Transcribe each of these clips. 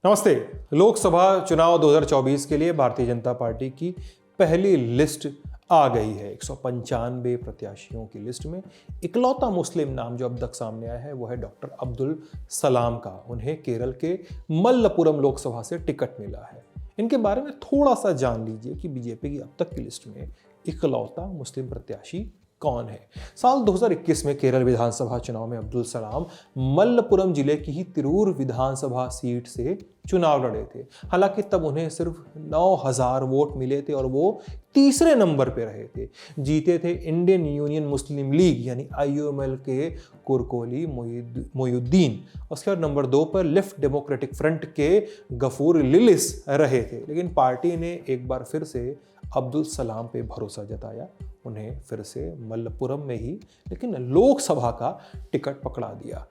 नमस्ते। लोकसभा चुनाव 2024 के लिए भारतीय जनता पार्टी की पहली लिस्ट आ गई है। 195 प्रत्याशियों की लिस्ट में इकलौता मुस्लिम नाम जो अब तक सामने आया है वो है डॉक्टर अब्दुल सलाम का। उन्हें केरल के मल्लपुरम लोकसभा से टिकट मिला है। इनके बारे में थोड़ा सा जान लीजिए कि बीजेपी की अब तक की लिस्ट में इकलौता मुस्लिम प्रत्याशी कौन है। साल 2021 में केरल विधानसभा चुनाव में अब्दुल सलाम मल्लपुरम जिले की ही तिरूर विधानसभा सीट से चुनाव लड़े थे। हालांकि तब उन्हें सिर्फ 9000 वोट मिले थे और वो तीसरे नंबर पे रहे थे। जीते थे इंडियन यूनियन मुस्लिम लीग यानी IUML के कुरकोली मोयुद्दीन। उसके बाद नंबर 2 पर लेफ्ट डेमोक्रेटिक फ्रंट के गफूर लिलिस रहे थे। लेकिन पार्टी ने एक बार फिर से अब्दुल सलाम पे भरोसा जताया। उन्हें फिर से मल्लपुरम में ही लेकिन लोकसभा का टिकट पकड़ा दिया।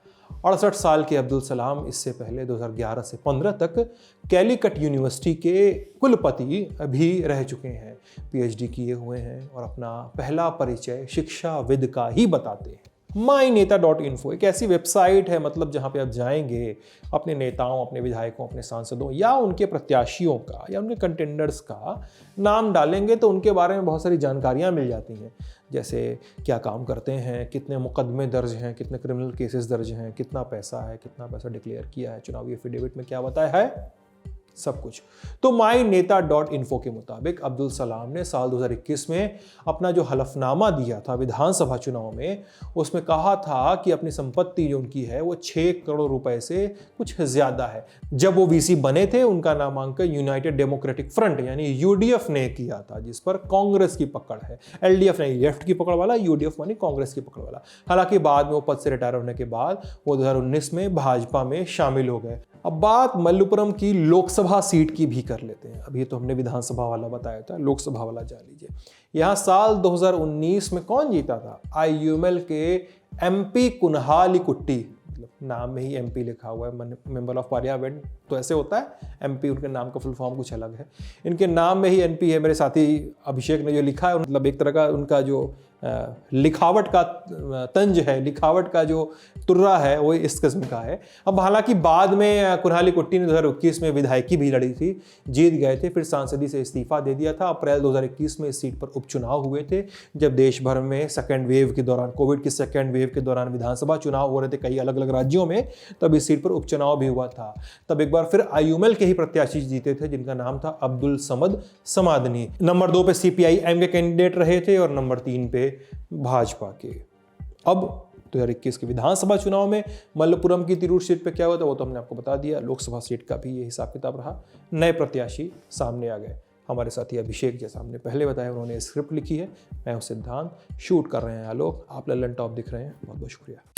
68 साल के अब्दुल सलाम इससे पहले 2011 से 15 तक कैलीकट यूनिवर्सिटी के कुलपति भी रह चुके हैं। PhD किए हुए हैं और अपना पहला परिचय शिक्षाविद का ही बताते हैं। myneta.info एक ऐसी वेबसाइट है जहां पे आप जाएंगे, अपने नेताओं, अपने विधायकों, अपने सांसदों या उनके प्रत्याशियों का या उनके कंटेंडर्स का नाम डालेंगे तो उनके बारे में बहुत सारी जानकारियां मिल जाती हैं। जैसे क्या काम करते हैं, कितने मुकदमे दर्ज हैं, कितने क्रिमिनल केसेस दर्ज हैं, कितना पैसा डिक्लेयर किया है, चुनावी एफिडेविट में क्या बताया है, सब कुछ। तो myneta.info के मुताबिक अब्दुल सलाम ने साल 2021 में अपना जो हलफनामा दिया था विधानसभा चुनाव में, उसमें कहा था कि अपनी संपत्ति जो उनकी है वो 6 करोड़ रुपए से कुछ ज्यादा है। जब वो VC बने थे उनका नामांकन यूनाइटेड डेमोक्रेटिक फ्रंट यानी UDF ने किया था, जिस पर कांग्रेस की पकड़ है। LDF नहीं, लेफ्ट की पकड़ वाला, UDF मानी कांग्रेस की पकड़ वाला। हालांकि बाद में वो पद से रिटायर होने के बाद वो 2019 में भाजपा में शामिल हो गए। अब बात मल्लपुरम की लोकसभा सीट की भी कर लेते हैं। अभी तो हमने विधानसभा वाला बताया था, लोकसभा वाला जान लीजिए। यहां साल 2019 में कौन जीता था? IUML के MP कुन्हालीकुट्टी, नाम में ही MP लिखा हुआ है, मेंबर ऑफ पार्लियामेंट तो ऐसे होता है। MP उनके नाम का फुल फॉर्म कुछ अलग है, इनके नाम में ही NP है। मेरे साथी अभिषेक ने जो लिखा है एक तरह का उनका जो लिखावट का तंज है, लिखावट का जो तुर्रा है वो इस किस्म का है। अब हालांकि बाद में कुन्हालीकुट्टी ने 2021 में विधायकी भी लड़ी थी, जीत गए थे, फिर सांसदी से इस्तीफा दे दिया था। अप्रैल 2021 में इस सीट पर उपचुनाव हुए थे, जब देश भर में सेकेंड वेव के दौरान, कोविड की सेकेंड वेव के दौरान विधानसभा चुनाव हो रहे थे कई अलग अलग राज्यों में, तब इस सीट पर उपचुनाव भी हुआ था। तब एक बार फिर IUML के ही प्रत्याशी जीते थे, जिनका नाम था अब्दुल समद समादनी। नंबर 2 पे CPI-M के कैंडिडेट रहे थे और नंबर 3 पे भाजपा के। अब 2021 के विधानसभा चुनाव में मल्लपुरम की तिरूर सीट पे क्या हुआ था वो तो हमने आपको बता दिया। लोकसभा सीट का भी ये हिसाब किताब रहा। नए प्रत्याशी सामने आ गए। हमारे साथी अभिषेक, जैसा हमने पहले बताया, उन्होंने स्क्रिप्ट लिखी है। मैं हूं सिद्धांत, शूट कर रहे हैं आलोक, आप लल्लन टॉप दिख रहे हैं। बहुत बहुत शुक्रिया।